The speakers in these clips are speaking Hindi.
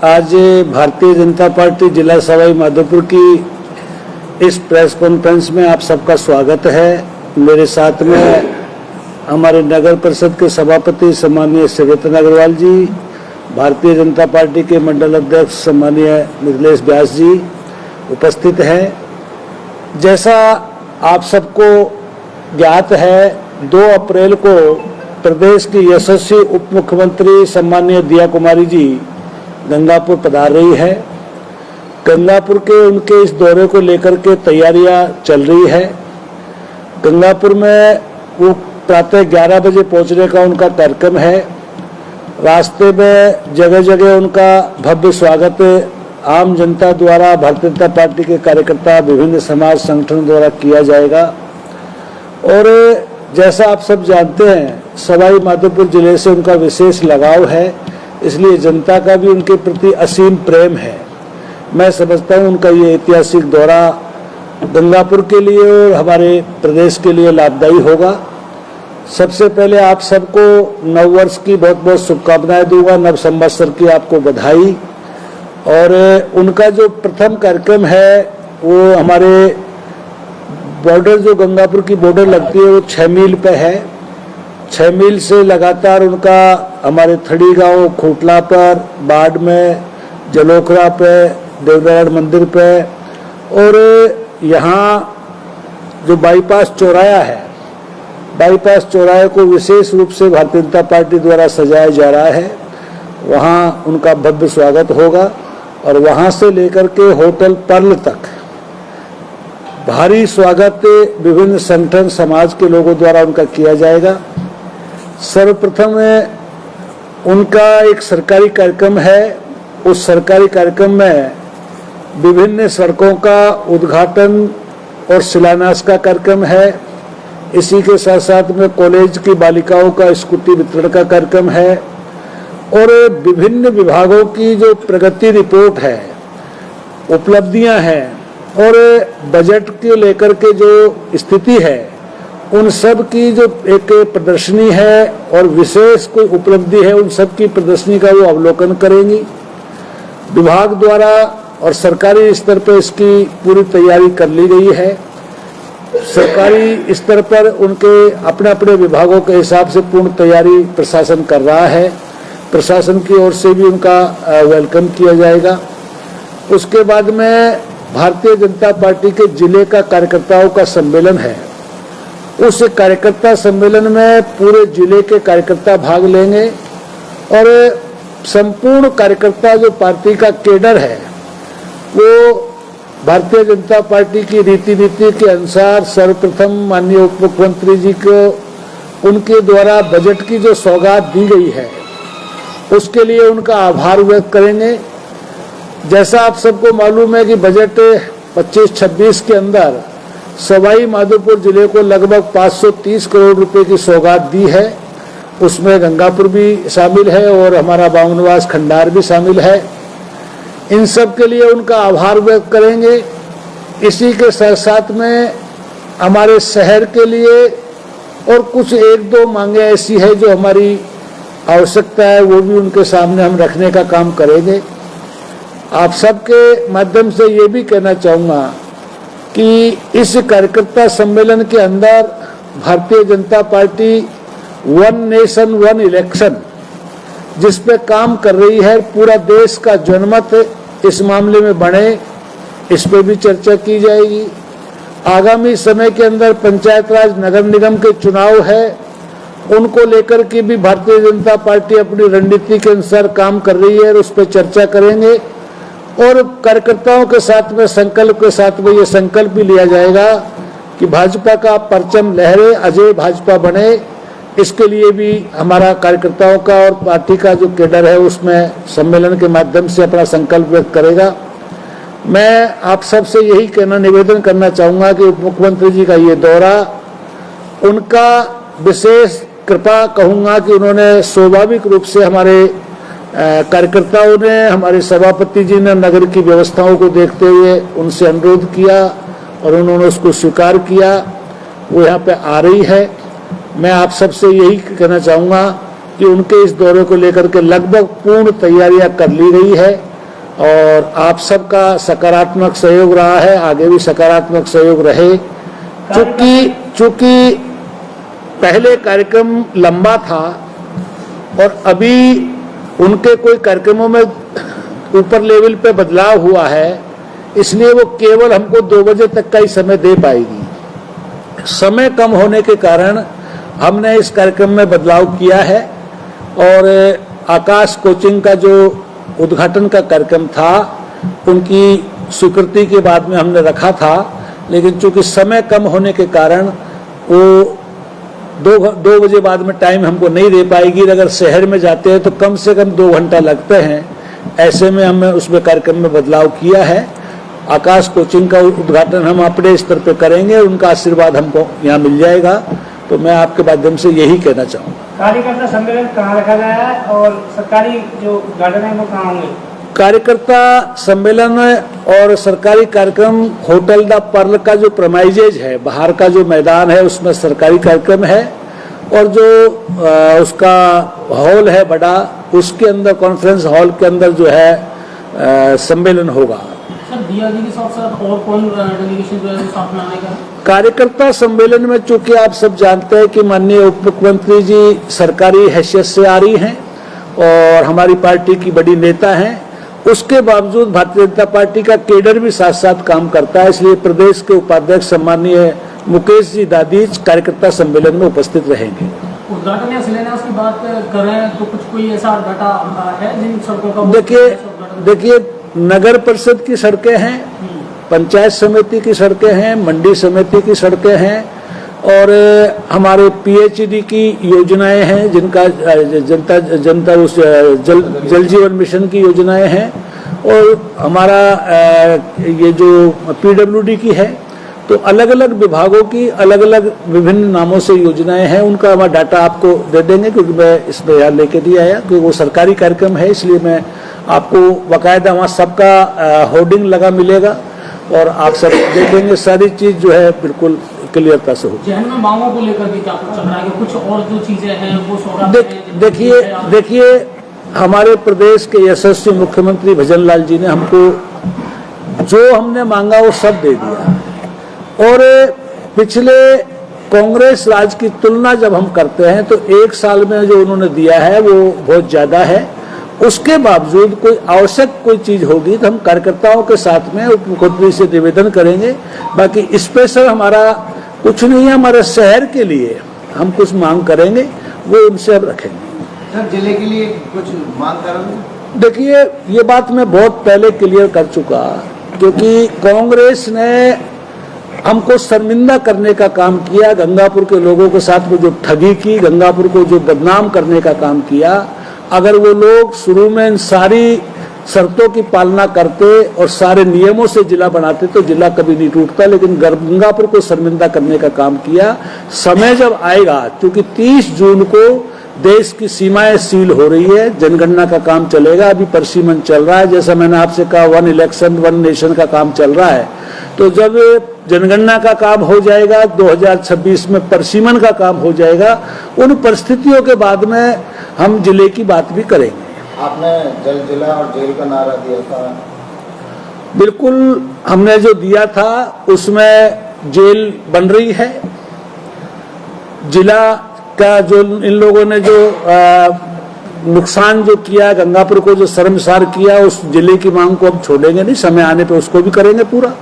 आज भारतीय जनता पार्टी जिला सवाई माधोपुर की इस प्रेस कॉन्फ्रेंस में आप सबका स्वागत है। मेरे साथ में हमारे नगर परिषद के सभापति सम्मानीय शिवरतन अग्रवाल जी, भारतीय जनता पार्टी के मंडल अध्यक्ष सम्मानीय मिथिलेश व्यास जी उपस्थित हैं। जैसा आप सबको ज्ञात है, 2 अप्रैल को प्रदेश की यशस्वी उप मुख्यमंत्री सम्मानीय दिया कुमारी जी गंगापुर पधार रही है। गंगापुर के उनके इस दौरे को लेकर के तैयारियां चल रही है। गंगापुर में वो प्रातः 11 बजे पहुंचने का उनका कार्यक्रम है। रास्ते में जगह जगह उनका भव्य स्वागत आम जनता द्वारा, भारतीय जनता पार्टी के कार्यकर्ता, विभिन्न समाज संगठनों द्वारा किया जाएगा। और जैसा आप सब जानते हैं, सवाई माधोपुर जिले से उनका विशेष लगाव है, इसलिए जनता का भी उनके प्रति असीम प्रेम है। मैं समझता हूं उनका ये ऐतिहासिक दौरा गंगापुर के लिए और हमारे प्रदेश के लिए लाभदायी होगा। सबसे पहले आप सबको नव वर्ष की बहुत बहुत शुभकामनाएं दूंगा, नव संवत्सर की आपको बधाई। और उनका जो प्रथम कार्यक्रम है वो हमारे बॉर्डर, जो गंगापुर की बॉर्डर लगती है, वो 6 मील पे है। 6 मील से लगातार उनका हमारे थड़ी गांव, खोटला पर, बाढ़ में, जलोखरा पे, देवनारायण मंदिर पे, और यहाँ जो बाईपास चौराया है, बाईपास चौराहे को विशेष रूप से भारतीय जनता पार्टी द्वारा सजाया जा रहा है। वहाँ उनका भव्य स्वागत होगा और वहाँ से लेकर के होटल पर्ल तक भारी स्वागत विभिन्न संगठन, समाज के लोगों द्वारा उनका किया जाएगा। सर्वप्रथम उनका एक सरकारी कार्यक्रम है। उस सरकारी कार्यक्रम में विभिन्न सड़कों का उद्घाटन और शिलान्यास का कार्यक्रम है। इसी के साथ साथ में कॉलेज की बालिकाओं का स्कूटी वितरण का कार्यक्रम है और विभिन्न विभागों की जो प्रगति रिपोर्ट है, उपलब्धियां हैं और बजट के लेकर के जो स्थिति है, उन सब की जो एक प्रदर्शनी है और विशेष कोई उपलब्धि है, उन सब की प्रदर्शनी का वो अवलोकन करेंगी। विभाग द्वारा और सरकारी स्तर पर इसकी पूरी तैयारी कर ली गई है। सरकारी स्तर पर उनके अपने अपने विभागों के हिसाब से पूर्ण तैयारी प्रशासन कर रहा है। प्रशासन की ओर से भी उनका वेलकम किया जाएगा। उसके बाद में भारतीय जनता पार्टी के जिले का कार्यकर्ताओं का सम्मेलन है। उस कार्यकर्ता सम्मेलन में पूरे जिले के कार्यकर्ता भाग लेंगे और संपूर्ण कार्यकर्ता जो पार्टी का केडर है, वो भारतीय जनता पार्टी की रीति नीति के अनुसार सर्वप्रथम माननीय उप मुख्यमंत्री जी को उनके द्वारा बजट की जो सौगात दी गई है, उसके लिए उनका आभार व्यक्त करेंगे। जैसा आप सबको मालूम है कि बजट 25-26 के अंदर सवाई माधोपुर जिले को लगभग 530 करोड़ रुपए की सौगात दी है। उसमें गंगापुर भी शामिल है और हमारा बावनवास खंडार भी शामिल है। इन सब के लिए उनका आभार व्यक्त करेंगे। इसी के साथ साथ में हमारे शहर के लिए और कुछ 1-2 मांगे ऐसी है जो हमारी आवश्यकता है, वो भी उनके सामने हम रखने का काम करेंगे। आप सबके माध्यम से ये भी कहना चाहूँगा कि इस कार्यकर्ता सम्मेलन के अंदर Bharatiya Janata party one nation one election जिस पे काम कर रही है, पूरा देश का जनमत इस मामले में बने, इस पे भी चर्चा की जाएगी। आगामी समय के अंदर पंचायत राज नगर निगम के चुनाव है, उनको लेकर के भी भारतीय जनता पार्टी अपनी रणनीति के अनुसार काम कर रही है और उस पर चर्चा करेंगे। और कार्यकर्ताओं के साथ में संकल्प के साथ में ये संकल्प भी लिया जाएगा कि भाजपा का परचम लहरे, अजय भाजपा बने। इसके लिए भी हमारा कार्यकर्ताओं का और पार्टी का जो केडर है उसमें सम्मेलन के माध्यम से अपना संकल्प व्यक्त करेगा। मैं आप सबसे यही कहना, निवेदन करना चाहूँगा कि उप मुख्यमंत्री जी का ये दौरा, उनका विशेष कृपा कहूँगा कि उन्होंने स्वाभाविक रूप से हमारे कार्यकर्ताओं ने, हमारे सभापति जी ने नगर की व्यवस्थाओं को देखते हुए उनसे अनुरोध किया और उन्होंने उसको स्वीकार किया। वो यहाँ पे आ रही है। मैं आप सबसे यही कहना चाहूँगा कि उनके इस दौरे को लेकर के लगभग पूर्ण तैयारियां कर ली गई है और आप सबका सकारात्मक सहयोग रहा है, आगे भी सकारात्मक सहयोग रहे। चूंकि पहले कार्यक्रम लंबा था और अभी उनके कोई कार्यक्रमों में ऊपर लेवल पे बदलाव हुआ है, इसलिए वो केवल हमको 2 बजे तक का ही समय दे पाएगी। समय कम होने के कारण हमने इस कार्यक्रम में बदलाव किया है और आकाश कोचिंग का जो उद्घाटन का कार्यक्रम था उनकी स्वीकृति के बाद में हमने रखा था, लेकिन चूंकि समय कम होने के कारण वो 2 बजे बाद में टाइम हमको नहीं दे पाएगी। अगर शहर में जाते हैं तो कम से कम 2 घंटा लगते हैं, ऐसे में हमने उसमें कार्यक्रम में बदलाव किया है। आकाश कोचिंग का उद्घाटन हम अपने स्तर पे करेंगे, उनका आशीर्वाद हमको यहाँ मिल जाएगा। तो मैं आपके माध्यम से यही कहना चाहूँगा। कार्यकर्ता सम्मेलन कहाँ रखा गया है और सरकारी जो उद्घाटन है वो कहाँ होंगे? कार्यकर्ता सम्मेलन और सरकारी कार्यक्रम होटल द पर्ल का जो प्रमाइजेज है, बाहर का जो मैदान है उसमें सरकारी कार्यक्रम है और जो उसका हॉल है बड़ा, उसके अंदर कॉन्फ्रेंस हॉल के अंदर जो है सम्मेलन होगा। सर डीआरजी के साथ साथ और कौन डेलीगेशन जो है साथ में आने का? कार्यकर्ता सम्मेलन में चूंकि आप सब जानते हैं कि माननीय उप मुख्यमंत्री जी सरकारी हैसियत से आ रही हैं और हमारी पार्टी की बड़ी नेता हैं, उसके बावजूद भारतीय जनता पार्टी का केडर भी साथ साथ काम करता है, इसलिए प्रदेश के उपाध्यक्ष सम्माननीय मुकेश जी दादीज कार्यकर्ता सम्मेलन में उपस्थित रहेंगे। उद्घाटन या शिलान्यास की बात कर रहे हैं तो कुछ कोई ऐसा डाटा है जिन सड़कों का? देखिए नगर परिषद की सड़कें हैं, पंचायत समिति की सड़कें हैं, मंडी समिति की सड़कें हैं और हमारे पीएचईडी की योजनाएं हैं, जिनका जनता उस जल जीवन मिशन की योजनाएं हैं और हमारा ये जो पीडब्ल्यूडी की है। तो अलग अलग विभागों की अलग अलग विभिन्न नामों से योजनाएं हैं, उनका हमारा डाटा आपको दे देंगे, क्योंकि मैं इसमें यहाँ लेके नहीं आया क्योंकि वो सरकारी कार्यक्रम है, इसलिए मैं आपको बाकायदा वहाँ सबका होर्डिंग लगा मिलेगा और आप सब देखेंगे, सारी चीज जो है बिल्कुल क्लियरता से होगी। जहन में मांगों को लेकर भी क्या कुछ चल रहा है, कुछ और जो चीजें हैं वो देखिए हमारे प्रदेश के यशस्वी मुख्यमंत्री भजन लाल जी ने हमको जो हमने मांगा वो सब दे दिया और पिछले कांग्रेस राज की तुलना जब हम करते हैं तो 1 साल में जो उन्होंने दिया है वो बहुत ज्यादा है। उसके बावजूद कोई आवश्यक कोई चीज होगी तो हम कार्यकर्ताओं के साथ में उप मुख्यमंत्री से निवेदन करेंगे। बाकी स्पेशल हमारा कुछ नहीं है, हमारे शहर के लिए हम कुछ मांग करेंगे, वो उनसे अब रखेंगे। सर जिले के लिए कुछ मांग करेंगे? देखिए ये बात मैं बहुत पहले क्लियर कर चुका, क्योंकि कांग्रेस ने हमको शर्मिंदा करने का काम किया, गंगापुर के लोगों के साथ में जो ठगी की, गंगापुर को जो बदनाम करने का काम किया। अगर वो लोग शुरू में इन सारी शर्तों की पालना करते और सारे नियमों से जिला बनाते तो जिला कभी नहीं टूटता, लेकिन गंगापुर को शर्मिंदा करने का काम किया। समय जब आएगा, क्योंकि 30 जून को देश की सीमाएं सील हो रही है, जनगणना का काम चलेगा, अभी परसीमन चल रहा है, जैसा मैंने आपसे कहा 1 इलेक्शन 1 नेशन का काम चल रहा है। तो जब जनगणना का काम हो जाएगा, 2026 में परसीमन का काम हो जाएगा, उन परिस्थितियों के बाद में हम जिले की बात भी करेंगे। आपने जल जिला और जेल का नारा दिया था। बिल्कुल, हमने जो दिया था उसमें जेल बन रही है। जिला का जो इन लोगों ने जो नुकसान जो किया, गंगापुर को जो शर्मसार किया, उस जिले की मांग को हम छोड़ेंगे नहीं, समय आने पे उसको भी करेंगे पूरा।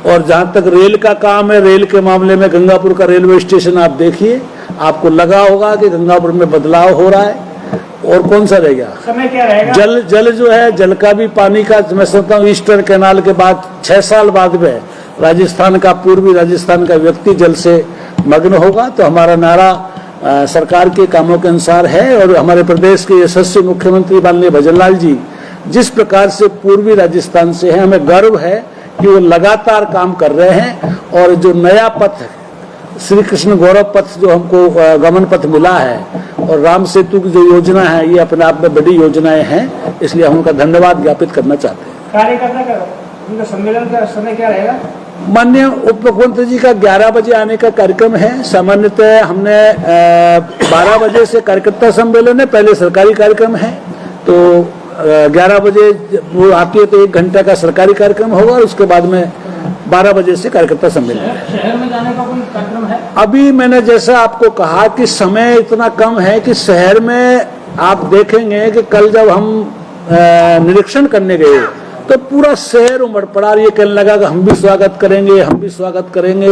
और जहां तक रेल का काम है, रेल के मामले में गंगापुर का रेलवे स्टेशन आप देखिए, आपको लगा होगा कि गंगापुर में बदलाव हो रहा है। और कौन सा रह गया? समय क्या रहेगा? जल जो है, जल का भी पानी का मैं समझता हूँ ईस्टर्न कैनाल के बाद 6 साल बाद में राजस्थान का, पूर्वी राजस्थान का व्यक्ति जल से मग्न होगा। तो हमारा नारा सरकार के कामों के अनुसार है और हमारे प्रदेश के यशस्वी मुख्यमंत्री माननीय भजन लाल जी जिस प्रकार से पूर्वी राजस्थान से हैं, हमें गर्व है कि वो लगातार काम कर रहे हैं। और जो नया पथ श्री कृष्ण गौरव पथ जो हमको गमन पथ मिला है और राम सेतु की जो योजना है, ये अपने आप में बड़ी योजनाएं हैं, इसलिए हम उनका धन्यवाद ज्ञापित करना चाहते हैं। कार्यकर्ता का उनका सम्मेलन का समय क्या रहेगा? माननीय उप मुख्यमंत्री जी का 11 बजे आने का कार्यक्रम है। सामान्यतः हमने 12 बजे से कार्यकर्ता सम्मेलन है, पहले सरकारी कार्यक्रम है, तो 11 बजे वो आती है तो 1 घंटा का सरकारी कार्यक्रम होगा और उसके बाद में 12 बजे से कार्यकर्ता सम्मेलन है। शहर में जाने का कोई कार्यक्रम है? अभी मैंने जैसा आपको कहा कि समय इतना कम है कि शहर में आप देखेंगे कि कल जब हम निरीक्षण करने गए तो पूरा शहर उमड़ पड़ा, ये कहने लगा कि हम भी स्वागत करेंगे, हम भी स्वागत करेंगे।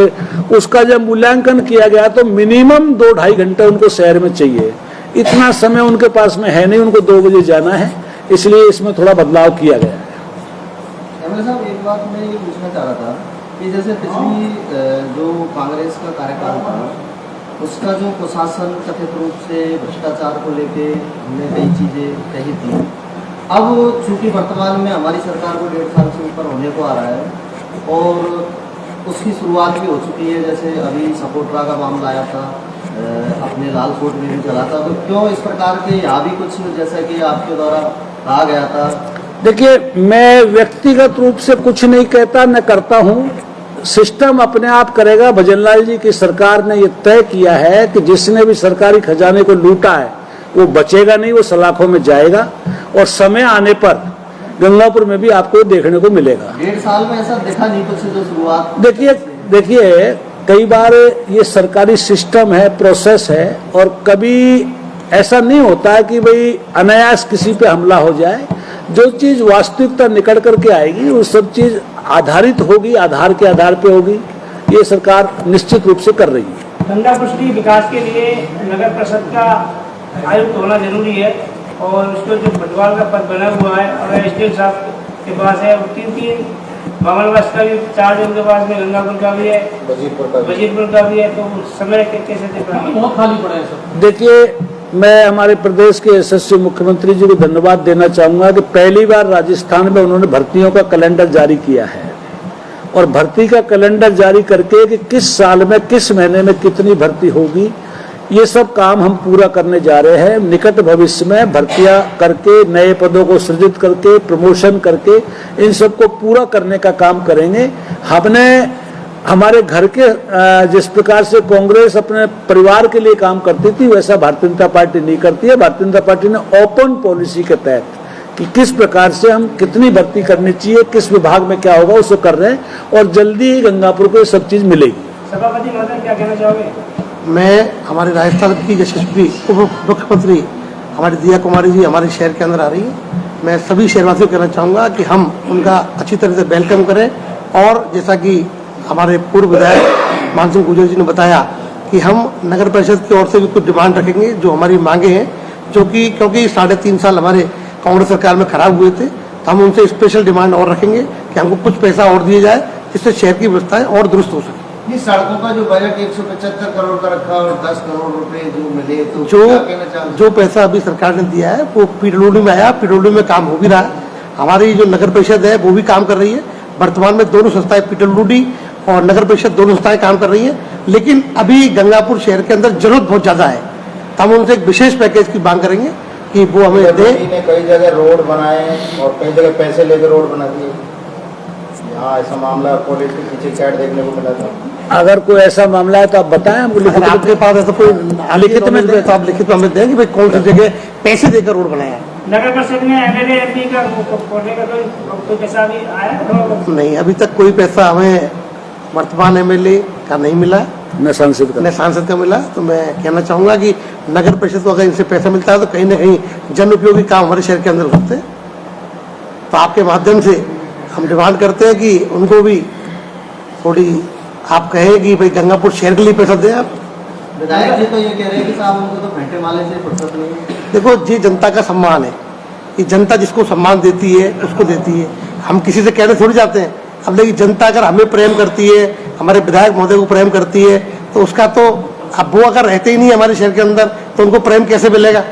उसका जब मूल्यांकन किया गया तो मिनिमम 2-2.5 घंटे उनको शहर में चाहिए, इतना समय उनके पास में है नहीं, उनको 2 बजे जाना है, इसलिए इसमें थोड़ा बदलाव किया गया है। एमएलए साहब, एक बात मैं ये पूछना चाह रहा था कि जैसे पिछली जो कांग्रेस का कार्यकाल था उसका जो प्रशासन कथित रूप से भ्रष्टाचार को लेके हमने कई चीज़ें कही थी, अब चूंकि वर्तमान में हमारी सरकार को 1.5 साल से ऊपर होने को आ रहा है और उसकी शुरुआत भी हो चुकी है, जैसे अभी सपोर्टरा का मामला आया था, अपने लाल कोट में भी चला था, तो क्यों इस प्रकार के यहाँ भी कुछ जैसा कि आपके द्वारा कहा गया था? देखिए, मैं व्यक्तिगत रूप से कुछ नहीं कहता न करता हूँ, सिस्टम अपने आप करेगा। भजनलाल जी की सरकार ने ये तय किया है कि जिसने भी सरकारी खजाने को लूटा है वो बचेगा नहीं, वो सलाखों में जाएगा और समय आने पर गंगापुर में भी आपको देखने को मिलेगा। 1.5 साल में ऐसा देखा नहीं कुछ जो शुरुआत। देखिए कई बार ये सरकारी सिस्टम है, प्रोसेस है, और कभी ऐसा नहीं होता है कि भाई अनायास किसी पे हमला हो जाए। जो चीज वास्तविकता निकल करके आएगी वो सब चीज आधारित होगी, आधार के आधार पे होगी, ये सरकार निश्चित रूप से कर रही है। गंगापुर के विकास के लिए नगर परिषद का आयुक्त होना जरूरी है और उसको जो भटवाल का पद बना हुआ है और एसडीएम साहब के पास है, 3 बामनवास का भी चार्ज उनके पास में, गंगापुर का भी है, वजीरपुर का भी है, तो समय कैसे दे पाएंगे? बहुत खाली पड़ा है सब। देखिए, मैं हमारे प्रदेश के यशस्वी मुख्यमंत्री जी को धन्यवाद देना चाहूंगा कि पहली बार राजस्थान में उन्होंने भर्तियों का कैलेंडर जारी किया है और भर्ती का कैलेंडर जारी करके कि किस साल में किस महीने में कितनी भर्ती होगी, ये सब काम हम पूरा करने जा रहे हैं। निकट भविष्य में भर्तियां करके, नए पदों को सृजित करके, प्रमोशन करके इन सबको पूरा करने का काम करेंगे। हमने हमारे घर के जिस प्रकार से कांग्रेस अपने परिवार के लिए काम करती थी वैसा भारतीय जनता पार्टी नहीं करती है। भारतीय जनता पार्टी ने ओपन पॉलिसी के तहत कि किस प्रकार से हम कितनी भर्ती करनी चाहिए, किस विभाग में क्या होगा, उसको कर रहे हैं और जल्दी ही गंगापुर को ये सब चीज मिलेगी। सभापति महोदय, क्या कहना चाहोगे? मैं हमारे राजस्थान की यशस्वी उप मुख्यमंत्री हमारी दिया कुमारी जी हमारे शहर के अंदर आ रही है। मैं सभी शहरवासियों को कहना चाहूँगा कि हम उनका अच्छी तरह से वेलकम करें और जैसा कि हमारे पूर्व विधायक मान सिंह गुर्जर जी ने बताया कि हम नगर परिषद की ओर से भी कुछ डिमांड रखेंगे, जो हमारी मांगे हैं, जो कि क्योंकि 3.5 साल हमारे कांग्रेस सरकार में खराब हुए थे, तो हम उनसे स्पेशल डिमांड और रखेंगे कि हमको कुछ पैसा और दिया जाए जिससे शहर की व्यवस्थाएं और दुरुस्त हो सके। ये सड़कों का जो बजट 175 करोड़ का रखा और 10 करोड़ रुपए जो मिले, तो जो पैसा अभी सरकार ने दिया है वो पीडब्ल्यूडी में आया, पीडब्ल्यूडी में काम हो भी रहा है। हमारी जो नगर परिषद है वो भी काम कर रही है। वर्तमान में दोनों संस्थाएं, पीडब्ल्यूडी और नगर परिषद दोनों संस्थाएं काम कर रही हैं, लेकिन अभी गंगापुर शहर के अंदर जरूरत बहुत ज्यादा है, तो हम उनसे एक विशेष पैकेज की मांग करेंगे कि वो हमें दे। कई जगह रोड बनाए और कई जगह पैसे लेकर रोड बना दिए, यहाँ ऐसा मामला पुलिस के पीछे चैट देखने को मिला था। अगर कोई ऐसा मामला है तो आप बताएं, हमको लिखित में। आपके पास ऐसा कोई लिखित में तो आप लिखित में हमें दें कि भाई कौन सी जगह पैसे देकर रोड बनाया है। नगर परिषद में एमएलए एमपी का कोटे का कोई पैसा भी आया? नहीं, अभी तक कोई पैसा हमें वर्तमान एमएलए का नहीं मिला, न सांसद का मिला। तो मैं कहना चाहूंगा कि नगर परिषद को अगर इनसे पैसा मिलता है तो कहीं ना कहीं जन उपयोगी काम हमारे शहर के अंदर होते हैं। तो आपके माध्यम से हम डिमांड करते हैं कि उनको भी थोड़ी आप कहें कि भाई गंगापुर शहर के लिए पैसा दें आप। विधायक जी तो ये कह रहे हैं कि साहब उनको तो घंटे माले से फुर्सत नहीं है। देखो, ये जनता का सम्मान है, ये जनता जिसको सम्मान देती है उसको देती है। हम किसी से कहने थोड़ी जाते हैं। अब लेकिन जनता अगर हमें प्रेम करती है, हमारे विधायक महोदय को प्रेम करती है, तो उसका तो अब वो अगर रहते ही नहीं हमारे शहर के अंदर तो उनको प्रेम कैसे मिलेगा?